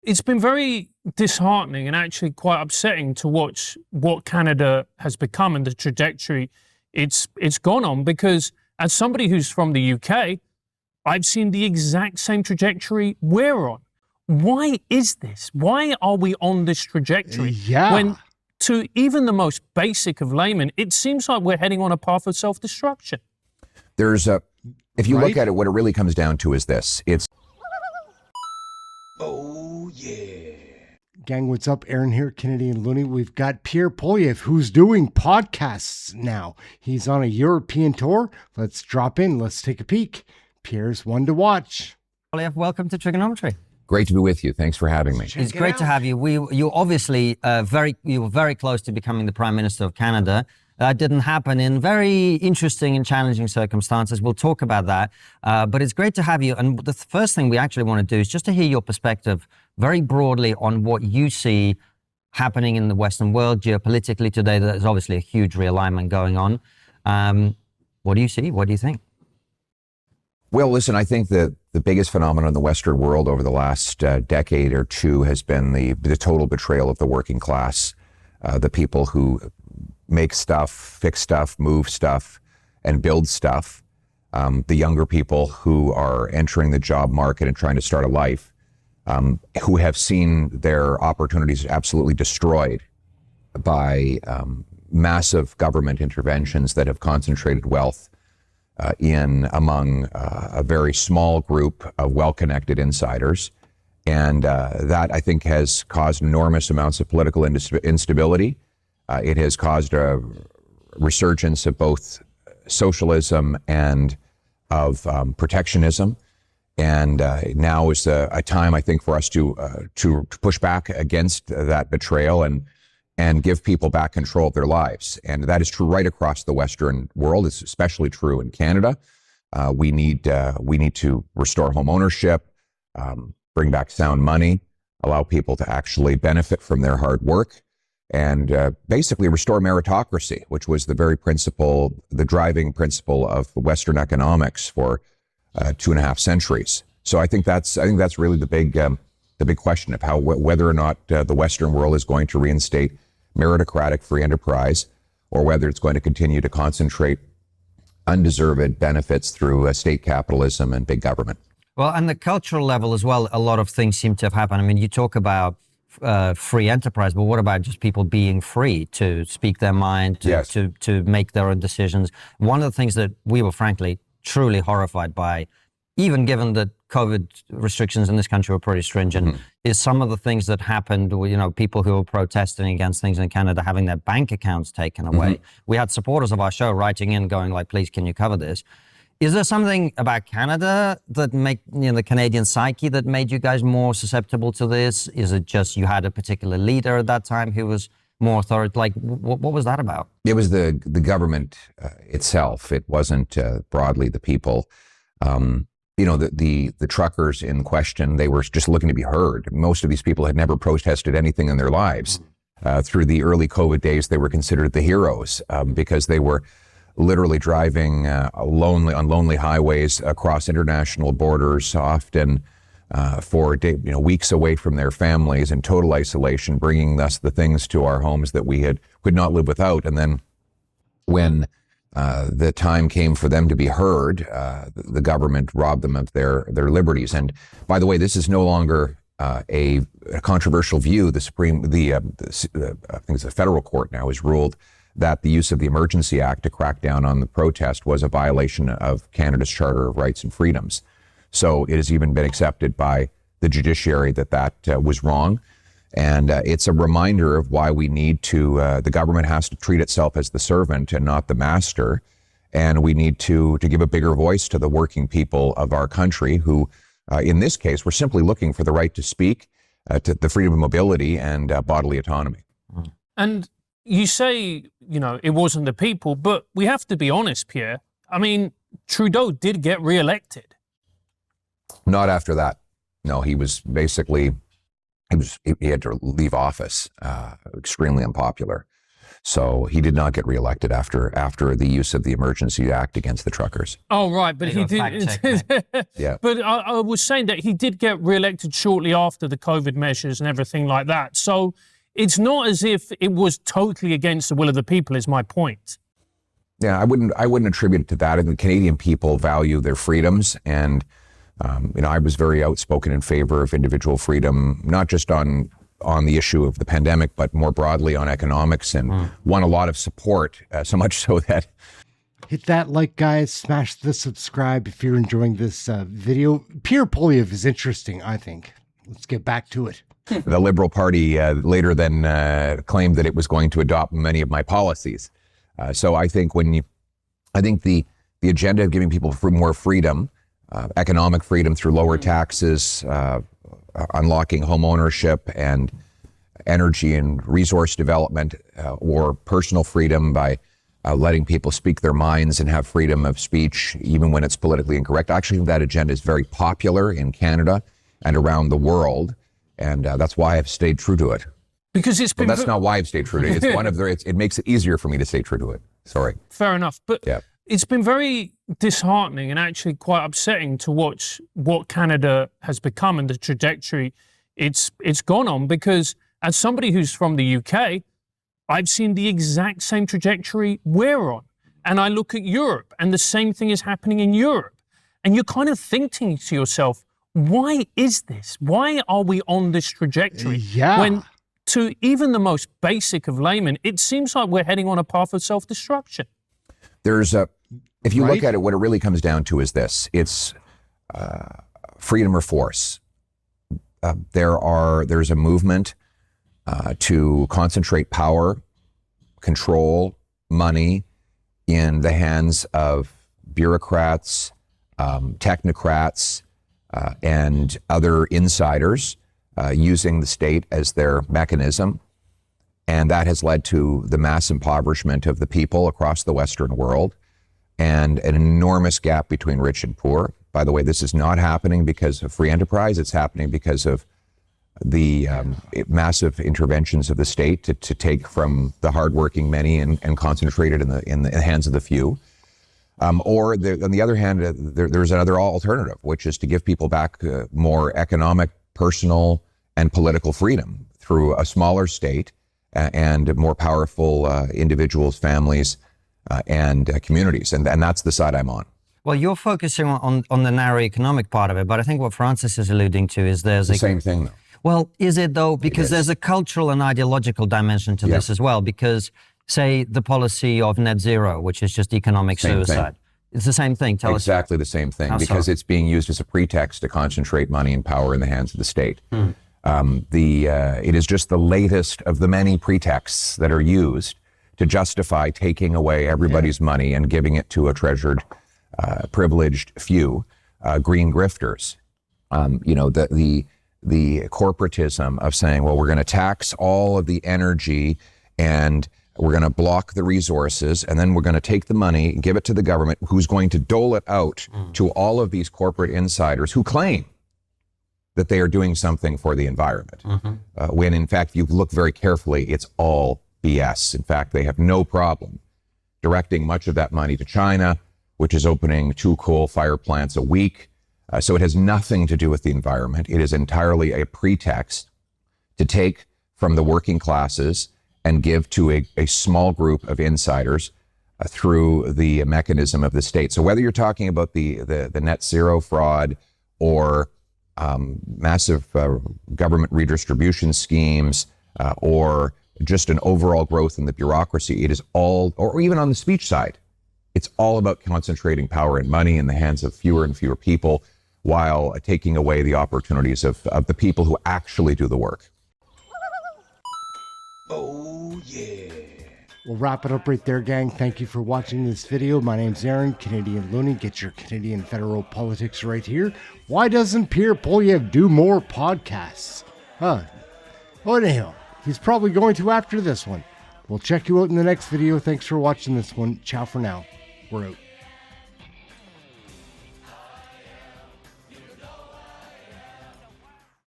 It's been very disheartening and actually quite upsetting to watch what Canada has become and the trajectory it's gone on, because as somebody who's from the UK, I've seen the exact same trajectory we're on. Why is this? Why are we on this trajectory? When to even the most basic of laymen, it seems like we're heading on a path of self-destruction. If you look at it, what it really comes down to is this. Oh, yeah. Gang, what's up? Aaron here, Canadian Looney. We've got Pierre Poilievre, who's doing podcasts now. He's on a European tour. Let's drop in. Let's take a peek. Pierre's one to watch. Poilievre, welcome to Trigonometry. Great to be with you. Thanks for having me. It's great to have you. You obviously you were very close to becoming the Prime Minister of Canada. That didn't happen in very interesting and challenging circumstances. We'll talk about that. But it's great to have you. And the first thing we actually want to do is just to hear your perspective very broadly on what you see happening in the Western world geopolitically today. There's obviously a huge realignment going on. What do you see? What do you think? Well, listen, I think that the biggest phenomenon in the Western world over the last decade or two has been the total betrayal of the working class, the people who make stuff, fix stuff, move stuff, and build stuff. The younger people who are entering the job market and trying to start a life, who have seen their opportunities absolutely destroyed by massive government interventions that have concentrated wealth among a very small group of well-connected insiders. And that, I think, has caused enormous amounts of political instability. It has caused a resurgence of both socialism and of protectionism. And now is a time, I think, for us to push back against that betrayal and give people back control of their lives. And that is true right across the Western world. It's especially true in Canada. We need to restore home ownership, bring back sound money, allow people to actually benefit from their hard work, and basically restore meritocracy, which was the very principle, the driving principle of Western economics for 2.5 centuries. So I think that's really the big question of whether or not the Western world is going to reinstate meritocratic free enterprise, or whether it's going to continue to concentrate undeserved benefits through state capitalism and big government. Well, and the cultural level as well, a lot of things seem to have happened. I mean, you talk about free enterprise, but what about just people being free to speak their mind, to make their own decisions? One of the things that we were frankly truly horrified by, even given that COVID restrictions in this country were pretty stringent, is some of the things that happened. You know, people who were protesting against things in Canada having their bank accounts taken away. We had supporters of our show writing in going like, please, can you cover this? Is there something about Canada that the Canadian psyche that made you guys more susceptible to this? Is it just you had a particular leader at that time who was more authoritative? Like, what was that about? It was the government itself. It wasn't broadly the people. The truckers in question, they were just looking to be heard. Most of these people had never protested anything in their lives. Through the early COVID days, they were considered the heroes because they were literally driving on lonely highways across international borders, often for weeks away from their families in total isolation, bringing us the things to our homes that we could not live without. And then when the time came for them to be heard, the government robbed them of their liberties. And by the way, this is no longer a controversial view. I think it's the federal court now has ruled that the use of the Emergency Act to crack down on the protest was a violation of Canada's Charter of Rights and Freedoms. So it has even been accepted by the judiciary that was wrong. And it's a reminder of why we need to, the government has to treat itself as the servant and not the master. And we need to give a bigger voice to the working people of our country who, in this case, were simply looking for the right to speak, to the freedom of mobility and bodily autonomy. And you say, it wasn't the people, but we have to be honest, Pierre. I mean, Trudeau did get reelected. Not after that. No, he was basically, he had to leave office, extremely unpopular. So he did not get reelected after the use of the Emergency Act against the truckers. Oh, right, but he did. Yeah. But I was saying that he did get reelected shortly after the COVID measures and everything like that. So it's not as if it was totally against the will of the people, is my point. Yeah, I wouldn't attribute it to that. I think the Canadian people value their freedoms, and I was very outspoken in favor of individual freedom, not just on the issue of the pandemic, but more broadly on economics, and won a lot of support, so much so that... Hit that like, guys. Smash the subscribe if you're enjoying this video. Pierre Poilievre is interesting, I think. Let's get back to it. The Liberal Party later then claimed that it was going to adopt many of my policies. So I think the agenda of giving people more freedom, economic freedom through lower taxes, unlocking home ownership and energy and resource development, or personal freedom by letting people speak their minds and have freedom of speech, even when it's politically incorrect. I actually think that agenda is very popular in Canada and around the world, and that's why I've stayed true to it. Because it's been... Well, that's not why I've stayed true to it. It's one of it makes it easier for me to stay true to it. Sorry. Fair enough. But yeah. It's been very disheartening and actually quite upsetting to watch what Canada has become and the trajectory it's gone on, because as somebody who's from the UK, I've seen the exact same trajectory we're on. And I look at Europe and the same thing is happening in Europe. And you're kind of thinking to yourself, why is this? Why are we on this trajectory? Yeah. When to even the most basic of laymen, it seems like we're heading on a path of self-destruction. If you look at it, what it really comes down to is this: it's freedom or force. There's a movement to concentrate power, control, money in the hands of bureaucrats, technocrats, and other insiders, using the state as their mechanism. And that has led to the mass impoverishment of the people across the Western world and an enormous gap between rich and poor. By the way, this is not happening because of free enterprise. It's happening because of the massive interventions of the state to take from the hardworking many and concentrate it in the hands of the few. On the other hand, there's another alternative, which is to give people back more economic, personal, and political freedom through a smaller state and more powerful individuals, families, and communities. And that's the side I'm on. Well, you're focusing on the narrow economic part of it, but I think what Francis is alluding to is there's the same thing, though. Well, is it though? Because there's a cultural and ideological dimension to this as well. Because, say, the policy of net zero, which is just economic suicide. It's the same thing. Tell us. Exactly the same thing, because it's being used as a pretext to concentrate money and power in the hands of the state. It is just the latest of the many pretexts that are used to justify taking away everybody's money and giving it to a treasured, privileged few, green grifters. The corporatism of saying, well, we're going to tax all of the energy and we're going to block the resources, and then we're going to take the money and give it to the government, who's going to dole it out to all of these corporate insiders who claim that they are doing something for the environment. When in fact, if you look very carefully, it's all BS. In fact, they have no problem directing much of that money to China, which is opening 2 coal-fired plants a week. So it has nothing to do with the environment. It is entirely a pretext to take from the working classes and give to a small group of insiders through the mechanism of the state. So whether you're talking about the net zero fraud or massive government redistribution schemes or just an overall growth in the bureaucracy, it is all, or even on the speech side, it's all about concentrating power and money in the hands of fewer and fewer people, while taking away the opportunities of the people who actually do the work. Oh, yeah. We'll wrap it up right there, gang. Thank you for watching this video. My name's Aaron, Canadian Looney. Get your Canadian federal politics right here. Why doesn't Pierre Poilievre do more podcasts? Well, anyhow, he's probably going to after this one. We'll check you out in the next video. Thanks for watching this one. Ciao for now. We're out.